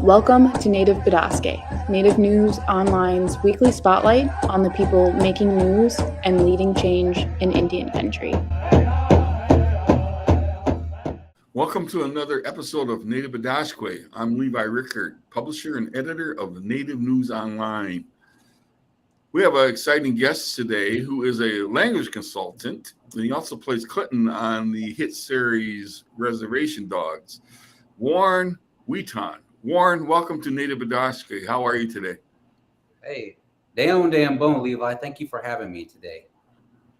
Welcome to Native Bidaské, Native News Online's weekly spotlight on the people making news and leading change in Indian country. Welcome to another episode of Native Bidaské. I'm Levi Rickert, publisher and editor of the Native News Online. We have an exciting guest today who is a language consultant, and he also plays Queton on the hit series Reservation Dogs. Warren Queton. Warren, welcome to Native Bidaské. How are you today? Hey, damn bone, Levi. Thank you for having me today.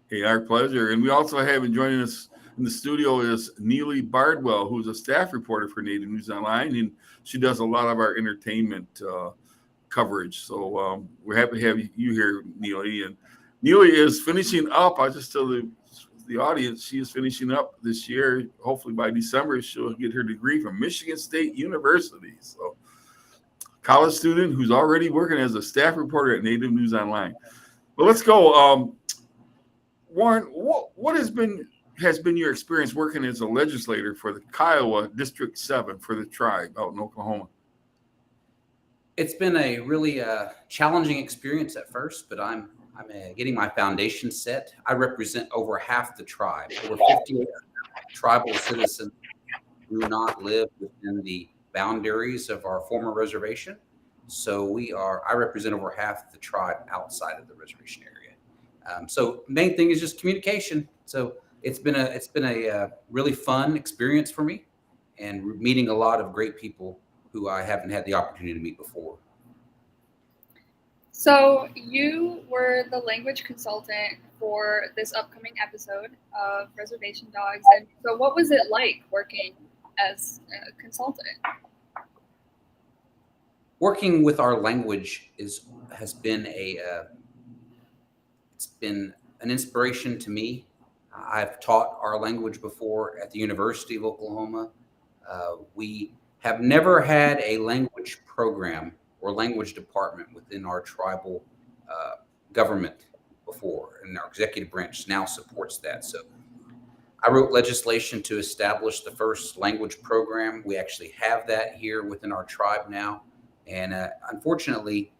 Hey, our pleasure. And we also have joining us in the studio is Neely Bardwell, who's a staff reporter for Native News Online, and she does a lot of our entertainment coverage. So we're happy to have you here, Neely. And Neely is finishing up. I just tell the audience she is finishing up this year. Hopefully by December, she'll get her degree from Michigan State University. So college student who's already working as a staff reporter at Native News Online. But let's go. Warren, what has been your experience working as a legislator for the Kiowa District 7 for the tribe out in Oklahoma? It's been a really challenging experience at first, but I'm getting my foundation set. I represent over half the tribe. Over 50 tribal citizens do not live within the boundaries of our former reservation. So I represent over half the tribe outside of the reservation area. So main thing is just communication. So it's been a really fun experience for me, and meeting a lot of great people who I haven't had the opportunity to meet before. So you were the language consultant for this upcoming episode of Reservation Dogs. And so what was it like working as a consultant? Working with our language has been it's been an inspiration to me. I've taught our language before at the University of Oklahoma. We have never had a language program or language department within our tribal government before, and our executive branch now supports that. So I wrote legislation to establish the first language program. We actually have that here within our tribe now. And unfortunately,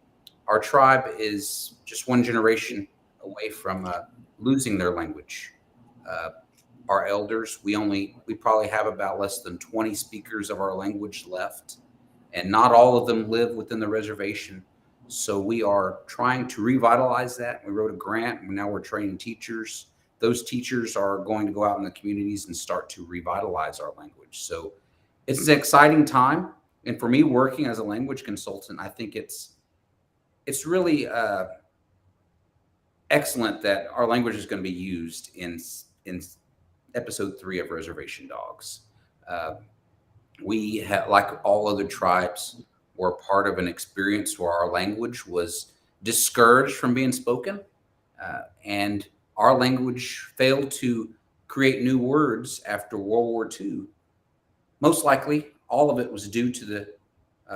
our tribe is just one generation away from losing their language. Our elders, we probably have about less than 20 speakers of our language left, and not all of them live within the reservation. So we are trying to revitalize that. We wrote a grant, and now we're training teachers. Those teachers are going to go out in the communities and start to revitalize our language. So it's an exciting time. And for me, working as a language consultant, I think it's really excellent that our language is going to be used in episode 3 of Reservation Dogs. We had, like all other tribes, were part of an experience where our language was discouraged from being spoken, and our language failed to create new words after World War II. Most likely, all of it was due to the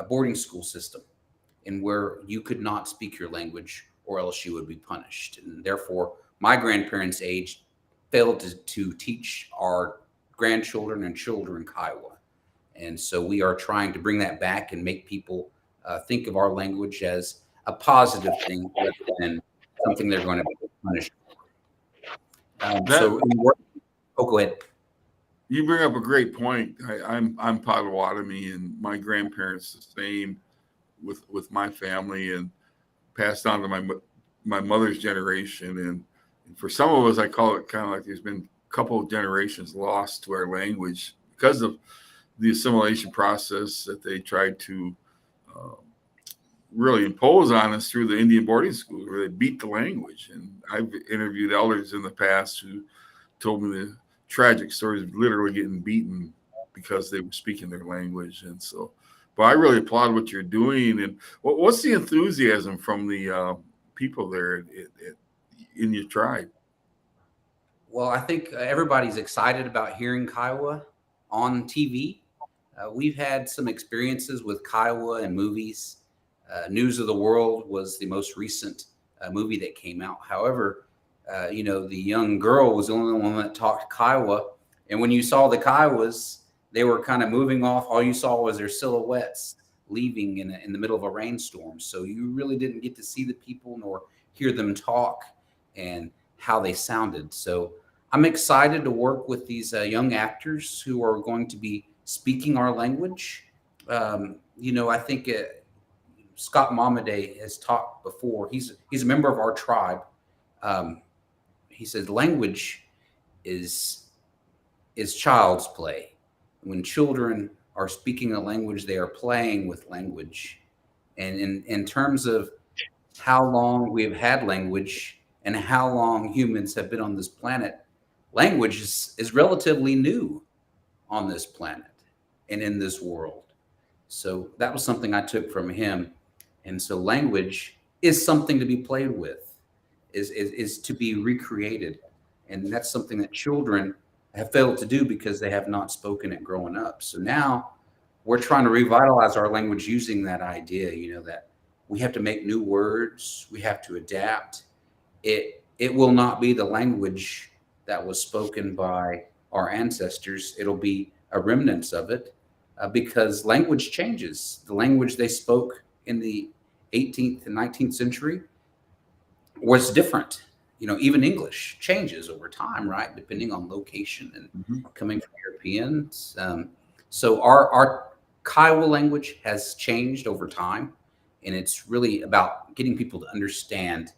boarding school system, in where you could not speak your language or else you would be punished. And therefore, my grandparents' age failed to teach our grandchildren and children Kiowa. And so we are trying to bring that back and make people think of our language as a positive thing rather than something they're going to be punished for. Go ahead. You bring up a great point. I'm Potawatomi, and my grandparents the same with my family, and passed on to my mother's generation. And for some of us, I call it kind of like there's been a couple of generations lost to our language because of the assimilation process that they tried to really impose on us through the Indian boarding schools, where they beat the language. And I've interviewed elders in the past who told me the tragic stories of literally getting beaten because they were speaking their language. And so, but I really applaud what you're doing. And what's the enthusiasm from the people there in your tribe? Well, I think everybody's excited about hearing Kiowa on TV. We've had some experiences with Kiowa in movies. News of the World was the most recent movie that came out. However, the young girl was the only one that talked Kiowa. And when you saw the Kiowas, they were kind of moving off. All you saw was their silhouettes leaving in the middle of a rainstorm. So you really didn't get to see the people nor hear them talk and how they sounded. So I'm excited to work with these young actors who are going to be speaking our language. I think Scott Momaday has talked before. He's a member of our tribe. He says language is child's play. When children are speaking a language, they are playing with language. And in terms of how long we have had language and how long humans have been on this planet, language is relatively new on this planet and in this world. So that was something I took from him. And so language is something to be played with, is to be recreated. And that's something that children have failed to do because they have not spoken it growing up. So now we're trying to revitalize our language using that idea, that we have to make new words, we have to adapt. It will not be the language that was spoken by our ancestors. It'll be a remnants of it because language changes. The language they spoke in the 18th and 19th century was different. Even English changes over time, right? Depending on location and coming from Europeans. So our Kiowa language has changed over time. And it's really about getting people to understand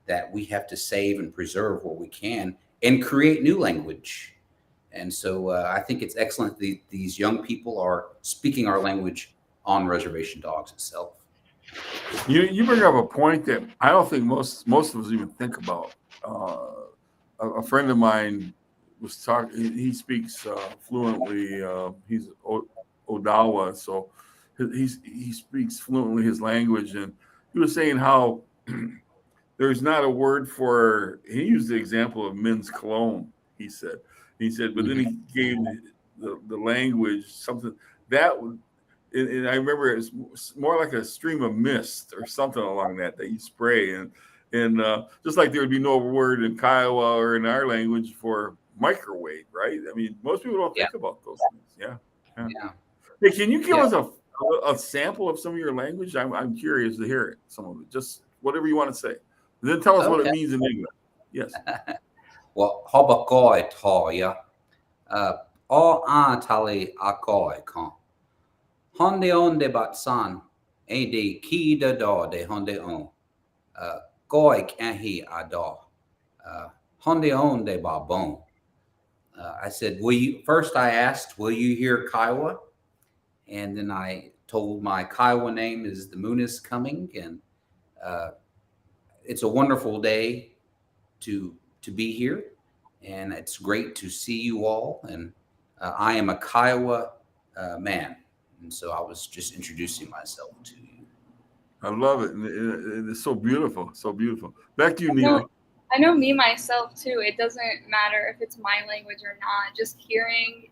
that we have to save and preserve what we can and create new language. And so I think it's excellent that these young people are speaking our language on Reservation Dogs itself. You bring up a point that I don't think most of us even think about. A friend of mine was talking. He speaks fluently. He's Odawa, so he speaks fluently his language, and he was saying how there's not a word for. He used the example of men's cologne. He said, but then he gave the language something that would. And I remember it's more like a stream of mist or something along that you spray, and just like there would be no word in Kiowa or in our language for microwave, right? I mean, most people don't think about those things. Yeah. Hey, can you give us a sample of some of your language? I'm curious to hear it. Some of it, just whatever you want to say, and then tell us what it means in English. Yes. Well, habakoi toya, all antali akoi kon. Honde onde batsan, ede ki da da de honde on. Goik ahi ada. Honde onde ba bon. I said, I asked, will you hear Kiowa? And then I told my Kiowa name is The Moon is Coming. And it's a wonderful day to be here. And it's great to see you all. And I am a Kiowa man. And so I was just introducing myself to you. I love it. And it's so beautiful. So beautiful. Back to you, Neely. I know me myself too. It doesn't matter if it's my language or not. Just hearing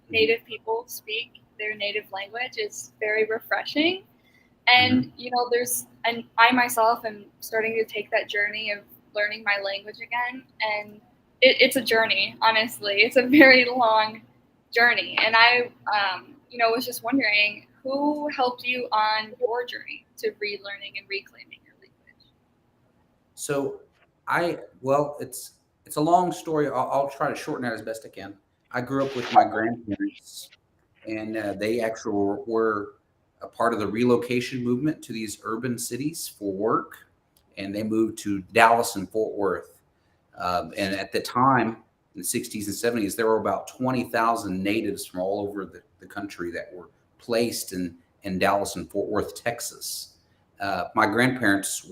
Native people speak their native language is very refreshing. And and I myself am starting to take that journey of learning my language again. And it's a journey, honestly. It's a very long journey. And I was just wondering, who helped you on your journey to relearning and reclaiming your language? So it's a long story. I'll try to shorten that as best I can. I grew up with my grandparents, and they actually were a part of the relocation movement to these urban cities for work, and they moved to Dallas and Fort Worth. And at the time, in the 60s and 70s, there were about 20,000 natives from all over the country that were placed in Dallas and Fort Worth, Texas. My grandparents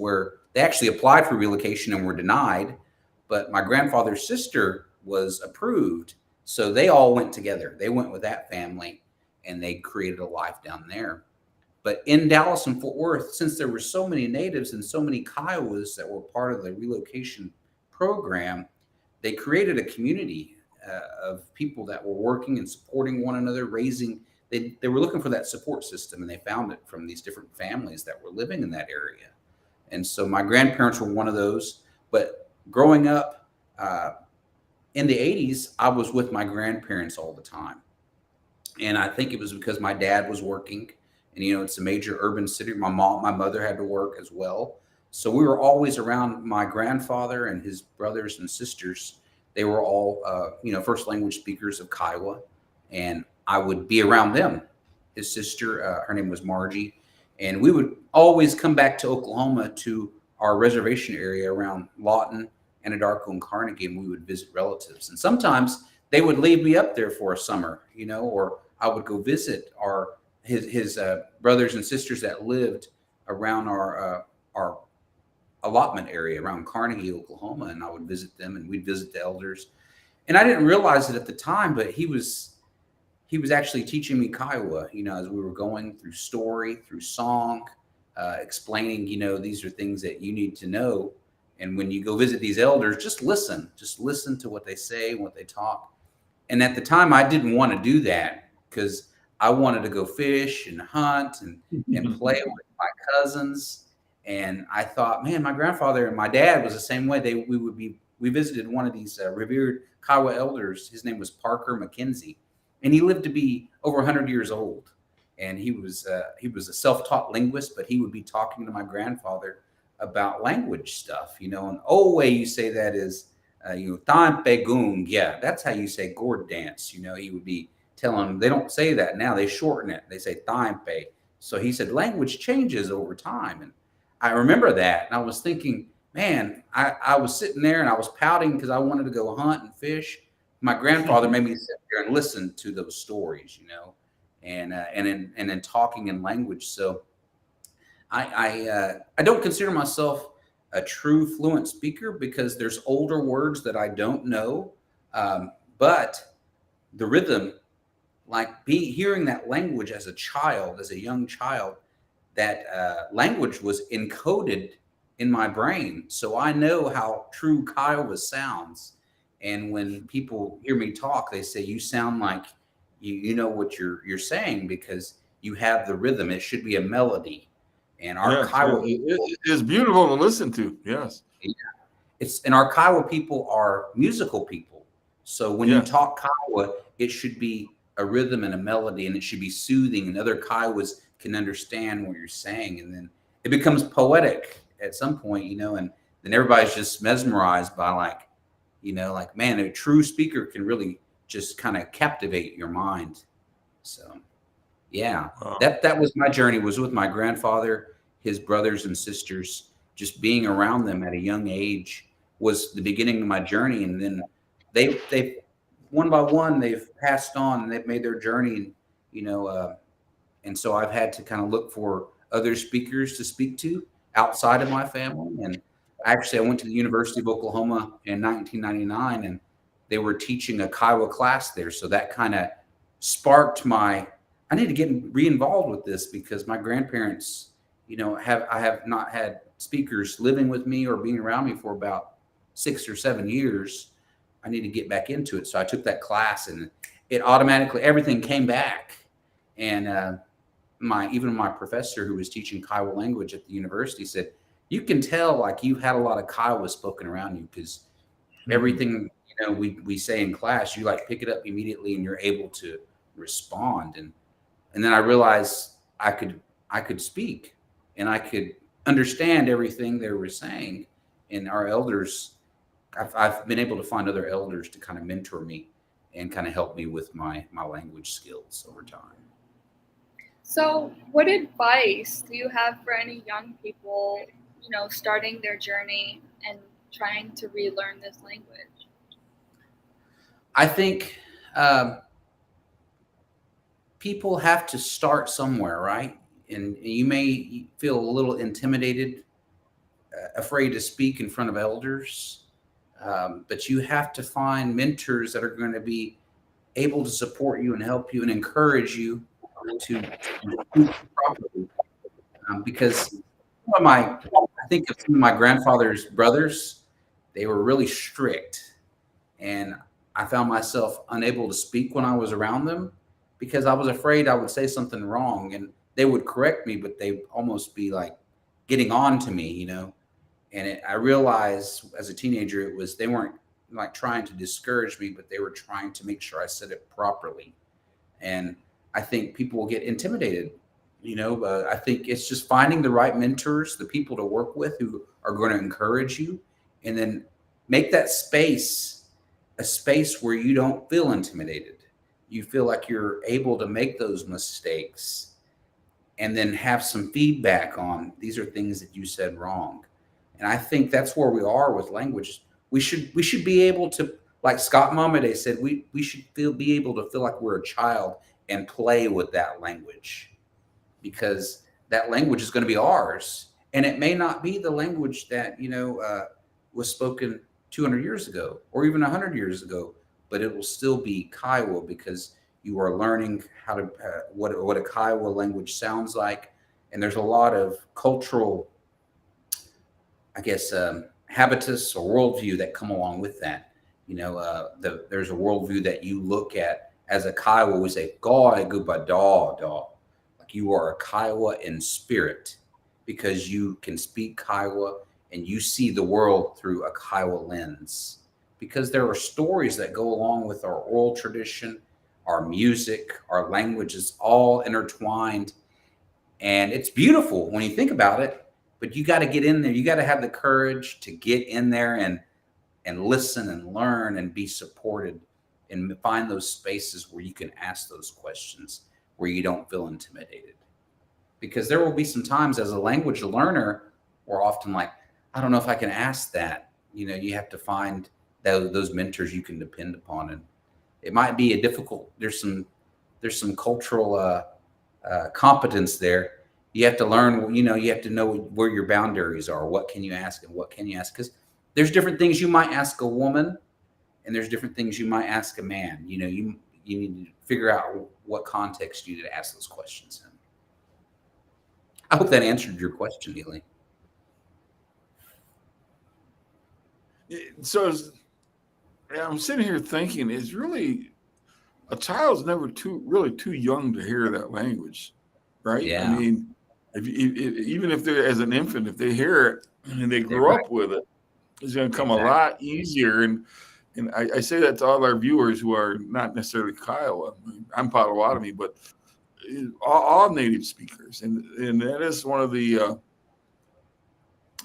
they actually applied for relocation and were denied, but my grandfather's sister was approved. So they all went together. They went with that family and they created a life down there. But in Dallas and Fort Worth, since there were so many natives and so many Kiowas that were part of the relocation program, they created a community of people that were working and supporting one another, they were looking for that support system, and they found it from these different families that were living in that area. And so my grandparents were one of those. But growing up in the 80s, I was with my grandparents all the time. And I think it was because my dad was working And, it's a major urban city. My mother had to work as well. So we were always around my grandfather and his brothers and sisters. They were all, first language speakers of Kiowa. And I would be around them. His sister, her name was Margie. And we would always come back to Oklahoma to our reservation area around Lawton, Anadarko, and Carnegie, and we would visit relatives. And sometimes they would leave me up there for a summer, or I would go visit his brothers and sisters that lived around our allotment area around Carnegie, Oklahoma, and I would visit them, and we'd visit the elders. And I didn't realize it at the time, but he was actually teaching me Kiowa, as we were going through story, through song, explaining, these are things that you need to know. And when you go visit these elders, just listen to what they say, what they talk. And at the time, I didn't want to do that because I wanted to go fish and hunt and play with my cousins. And I thought, man, my grandfather and my dad was the same way. We visited one of these revered Kiowa elders. His name was Parker McKenzie, and he lived to be over 100 years old. And he was a self-taught linguist, but he would be talking to my grandfather about language stuff, and old way you say that is, time pegung. Yeah, that's how you say gourd dance. He would be telling them, they don't say that now. They shorten it. They say time pe. So he said, language changes over time. And I remember that. And I was thinking, man, I was sitting there and I was pouting because I wanted to go hunt and fish. My grandfather made me sit there and listen to those stories, and then talking in language. So I don't consider myself a true fluent speaker because there's older words that I don't know. But the rhythm, like hearing that language as a young child, that language was encoded in my brain. So I know how true Kiowa sounds. And when people hear me talk, they say, you sound like you know what you're saying because you have the rhythm. It should be a melody. And our Kiowa it is beautiful to listen to. Yes. Yeah. And our Kiowa people are musical people. So when you talk Kiowa, it should be a rhythm and a melody, and it should be soothing, and other Kiowas can understand what you're saying. And then it becomes poetic at some point, and then everybody's just mesmerized by man, a true speaker can really just kind of captivate your mind. So yeah, that was my journey, was with my grandfather, his brothers and sisters. Just being around them at a young age was the beginning of my journey. And then they one by one, they've passed on and they've made their journey, and so I've had to kind of look for other speakers to speak to outside of my family. And actually, I went to the University of Oklahoma in 1999, and they were teaching a Kiowa class there. So that kind of sparked I need to get re-involved with this because my grandparents, I have not had speakers living with me or being around me for about 6 or 7 years. I need to get back into it. So I took that class, and it automatically, everything came back. And even my professor who was teaching Kiowa language at the university said, you can tell like you've had a lot of Kiowa spoken around you because everything, we say in class, you pick it up immediately and you're able to respond. And then I realized I could speak and I could understand everything they were saying. And our elders, I've been able to find other elders to kind of mentor me and kind of help me with my language skills over time. So what advice do you have for any young people, starting their journey and trying to relearn this language? I think people have to start somewhere, right? And you may feel a little intimidated, afraid to speak in front of elders, but you have to find mentors that are going to be able to support you and help you and encourage you to speak properly. Because I think of some of my grandfather's brothers, they were really strict, and I found myself unable to speak when I was around them because I was afraid I would say something wrong, and they would correct me, but they'd almost be like getting on to me, And I realized as a teenager, they weren't like trying to discourage me, but they were trying to make sure I said it properly. And I think people will get intimidated I think it's just finding the right mentors, the people to work with who are going to encourage you, and then make that space a space where you don't feel intimidated. You feel like you're able to make those mistakes and then have some feedback on these are things that you said wrong. And I think that's where we are with language. We should be able to, like Scott Momaday said, we should be able to feel like we're a child and play with that language, because that language is going to be ours, and it may not be the language that was spoken 200 years ago or even 100 years ago, but it will still be Kiowa, because you are learning how to what a Kiowa language sounds like. And there's a lot of cultural, I guess, habitus or worldview that come along with that. There's a worldview that you look at as a Kiowa. We say "Gaw guba da," like you are a Kiowa in spirit, because you can speak Kiowa and you see the world through a Kiowa lens. Because there are stories that go along with our oral tradition, our music, our language is all intertwined, and it's beautiful when you think about it. But you got to get in there. You got to have the courage to get in there and listen and learn and be supported, and find those spaces where you can ask those questions, where you don't feel intimidated. Because there will be some times as a language learner, we're often like, I don't know if I can ask that. You have to find those mentors you can depend upon. And it might be a difficult, there's some cultural competence there. You have to learn, you have to know where your boundaries are. What can you ask and what can you ask? Because there's different things you might ask a woman, and there's different things you might ask a man. You need to figure out what context you need to ask those questions in. I hope that answered your question, Neely. So I'm sitting here thinking, is really a child's never too young to hear that language, right? Yeah. I mean, even if they're as an infant, if they hear it and they grow up with it, it's going to come a lot easier. And I say that to all our viewers who are not necessarily Kiowa. I'm Potawatomi, but all native speakers, and that is one of the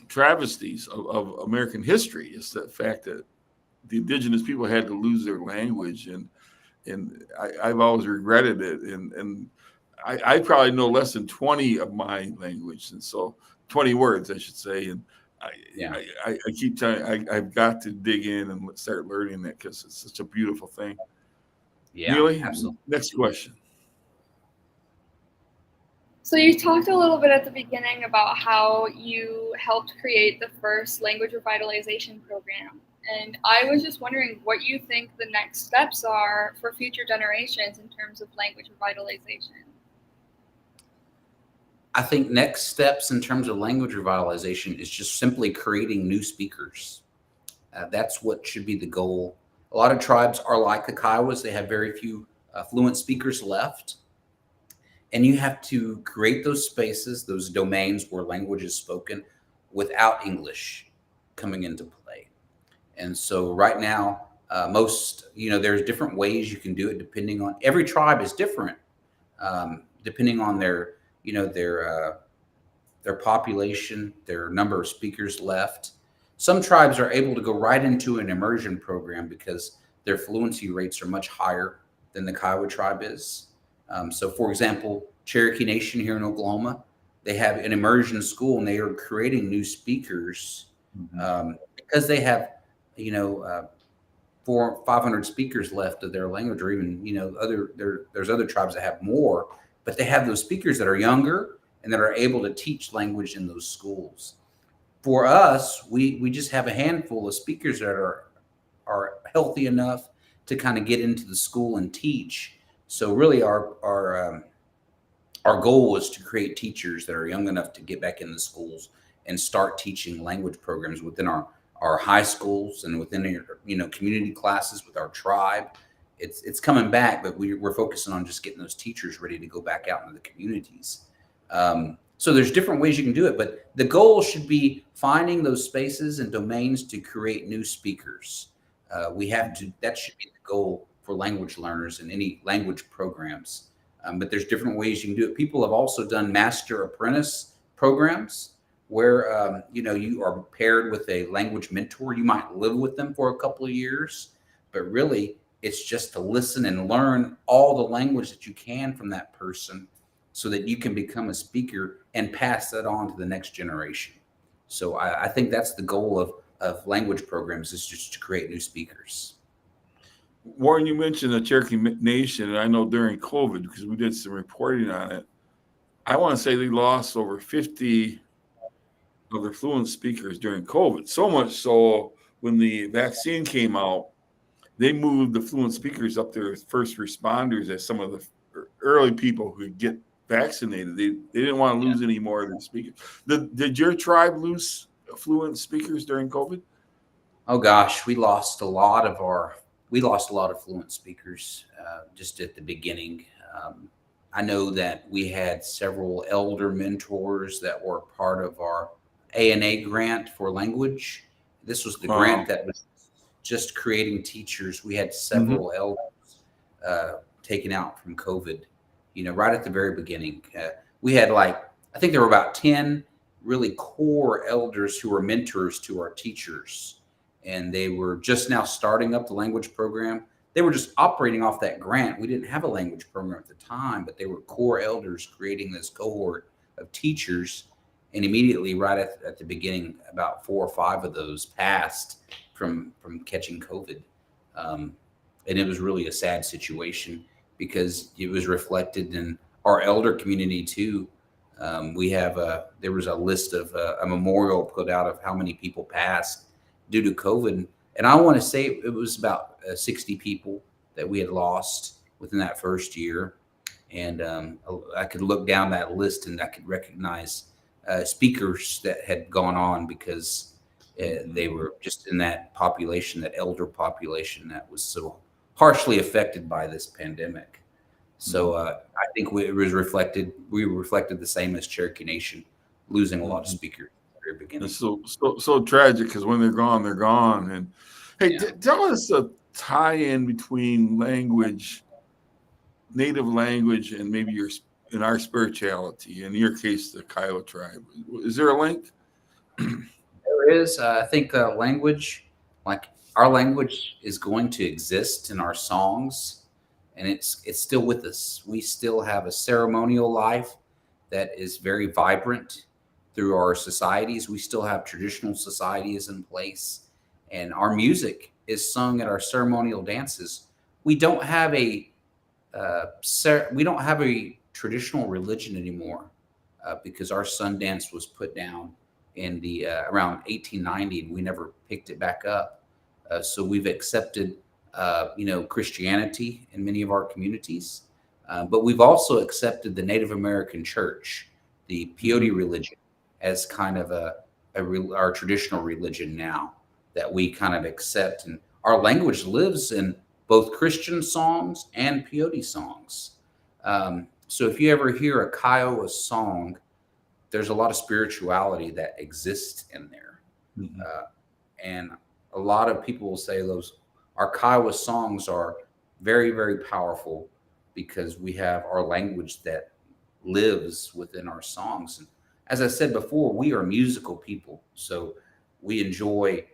travesties of American history, is the fact that the indigenous people had to lose their language, and I've always regretted it. And I probably know less than 20 of my language, and so 20 words, I should say. And I keep telling I've got to dig in and start learning that, because it's such a beautiful thing. Yeah, Neely, absolutely. next question. So you talked a little bit at the beginning about how you helped create the first language revitalization program. And I was just wondering what you think the next steps are for future generations in terms of language revitalization. I think next steps in terms of language revitalization is just simply creating new speakers. That's what should be the goal. A lot of tribes are like the Kiowas. They have very few fluent speakers left. And you have to create those spaces, those domains where language is spoken without English coming into play. And so right now, there's different ways you can do it depending on, every tribe is different, depending on their population, their number of speakers left. Some tribes are able to go right into an immersion program because their fluency rates are much higher than the Kiowa tribe is. So for example, Cherokee Nation here in Oklahoma, they have an immersion school, and they are creating new speakers because they have, 400 or 500 speakers left of their language, or even, there's other tribes that have more, but they have those speakers that are younger and that are able to teach language in those schools. For us, we just have a handful of speakers that are healthy enough to kind of get into the school and teach. So really our goal was to create teachers that are young enough to get back in the schools and start teaching language programs within our high schools and within community classes with our tribe. It's coming back, but we're focusing on just getting those teachers ready to go back out into the communities. So there's different ways you can do it, but the goal should be finding those spaces and domains to create new speakers. That should be the goal for language learners in any language programs. But there's different ways you can do it. People have also done master apprentice programs where, you are paired with a language mentor. You might live with them for a couple of years, but really it's just to listen and learn all the language that you can from that person so that you can become a speaker and pass that on to the next generation. So I think that's the goal of language programs, is just to create new speakers. Warren, you mentioned the Cherokee Nation, and I know during COVID, because we did some reporting on it, I want to say they lost over 50 of their fluent speakers during COVID. So much so when the vaccine came out, they moved the fluent speakers up there as first responders, as some of the early people who could get vaccinated. They didn't want to lose any more of their speakers. Did your tribe lose fluent speakers during COVID? Oh gosh, we lost a lot of fluent speakers just at the beginning. I know that we had several elder mentors that were part of our A&A grant for language. This was the grant that was just creating teachers. We had several elders taken out from COVID, right at the very beginning. We had I think there were about 10 really core elders who were mentors to our teachers. And they were just now starting up the language program. They were just operating off that grant. We didn't have a language program at the time, but they were core elders creating this cohort of teachers. And immediately, right at the beginning, about 4 or 5 of those passed from catching COVID. And it was really a sad situation because it was reflected in our elder community too. There was a list of a memorial put out of how many people passed due to COVID. And I want to say it was about 60 people that we had lost within that first year. And I could look down that list and I could recognize speakers that had gone on because they were just in that population, that elder population that was so harshly affected by this pandemic. So I think we reflected the same as Cherokee Nation, losing a lot of speakers. Beginning. It's so tragic because when they're gone, they're gone. And hey, tell us a tie-in between language, native language, and maybe in our spirituality. In your case, the Kiowa tribe. Is there a link? There is. I think language, our language, is going to exist in our songs, and it's still with us. We still have a ceremonial life that is very vibrant. Through our societies, we still have traditional societies in place, and our music is sung at our ceremonial dances. We don't have a traditional religion anymore because our sun dance was put down in the around 1890, and we never picked it back up. So we've accepted Christianity in many of our communities, but we've also accepted the Native American church, the peyote religion, as kind of our traditional religion now that we kind of accept. And our language lives in both Christian songs and peyote songs. So if you ever hear a Kiowa song, there's a lot of spirituality that exists in there. And a lot of people will say our Kiowa songs are very, very powerful because we have our language that lives within our songs. And as I said before, we are musical people. So we enjoy,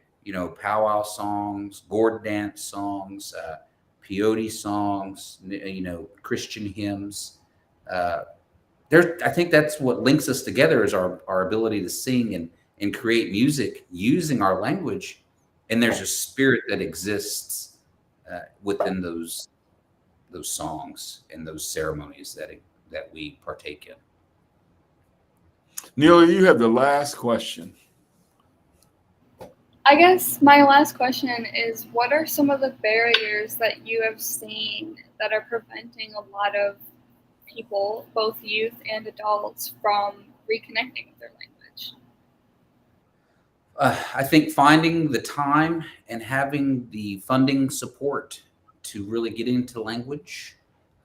powwow songs, gourd dance songs, peyote songs, Christian hymns. I think that's what links us together is our ability to sing and create music using our language. And there's a spirit that exists within those songs and those ceremonies that we partake in. Neil, you have the last question. I guess my last question is, what are some of the barriers that you have seen that are preventing a lot of people, both youth and adults, from reconnecting with their language? I think finding the time and having the funding support to really get into language.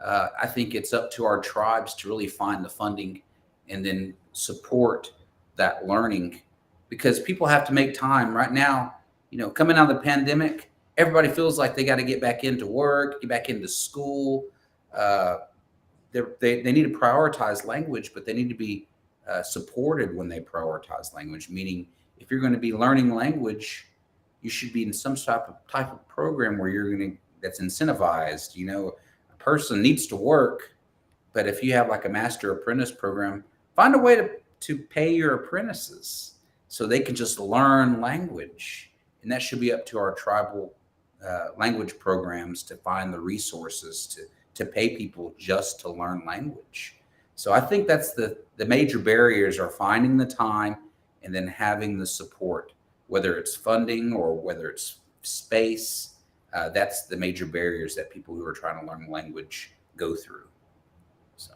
I think it's up to our tribes to really find the funding and then support that learning, because people have to make time right now. Coming out of the pandemic, everybody feels like they got to get back into work, get back into school. they need to prioritize language, but they need to be supported when they prioritize language. Meaning, if you're going to be learning language, you should be in some type of program where that's incentivized. A person needs to work, but if you have like a master apprentice program, find a way to pay your apprentices so they can just learn language. And that should be up to our tribal language programs to find the resources to pay people just to learn language. So I think that's the major barriers are finding the time and then having the support, whether it's funding or whether it's space. That's the major barriers that people who are trying to learn language go through. So.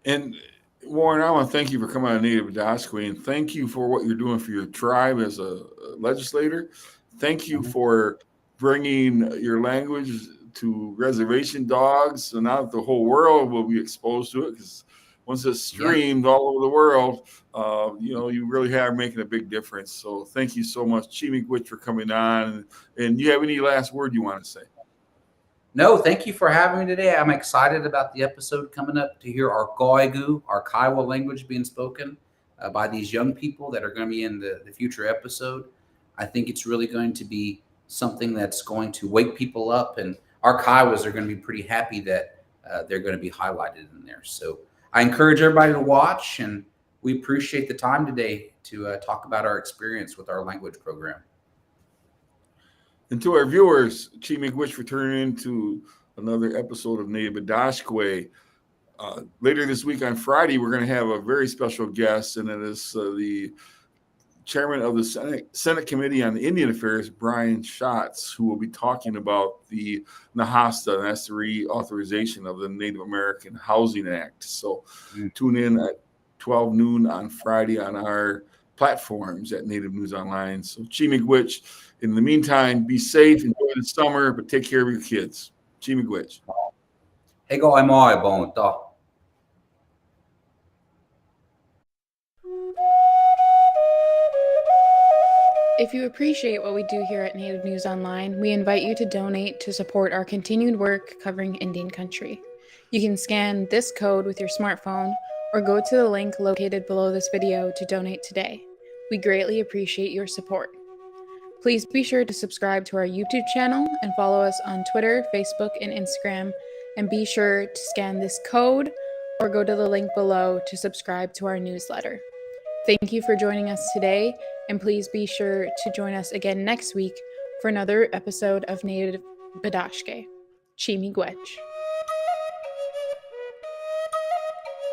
And Warren, I want to thank you for coming on Native Bidaské, and thank you for what you're doing for your tribe as a legislator. Thank you for bringing your language to Reservation Dogs, so now the whole world will be exposed to it, because once it's streamed all over the world, you really are making a big difference. So thank you so much, Chimigwich, for coming on. And do you have any last word you want to say? No, thank you for having me today. I'm excited about the episode coming up to hear our Goigu, our Kiowa language being spoken by these young people that are going to be in the future episode. I think it's really going to be something that's going to wake people up, and our Kiowas are going to be pretty happy that they're going to be highlighted in there. So I encourage everybody to watch, and we appreciate the time today to talk about our experience with our language program. And to our viewers, Chimigwich for turning into another episode of Native Bidaské. Later this week on Friday, we're going to have a very special guest, and it is the chairman of the Senate Committee on Indian Affairs, Brian Schatz, who will be talking about the NAHASTA, and that's the reauthorization of the Native American Housing Act. So tune in at 12 noon on Friday on our platforms at Native News Online. So Chimigwich, in the meantime, be safe, enjoy the summer, but take care of your kids. Chimigwich. Hey, go, I'm all about. If you appreciate what we do here at Native News Online, we invite you to donate to support our continued work covering Indian country. You can scan this code with your smartphone or go to the link located below this video to donate today. We greatly appreciate your support. Please be sure to subscribe to our YouTube channel and follow us on Twitter, Facebook, and Instagram. And be sure to scan this code or go to the link below to subscribe to our newsletter. Thank you for joining us today, and please be sure to join us again next week for another episode of Native Bidaské. Chimigwech.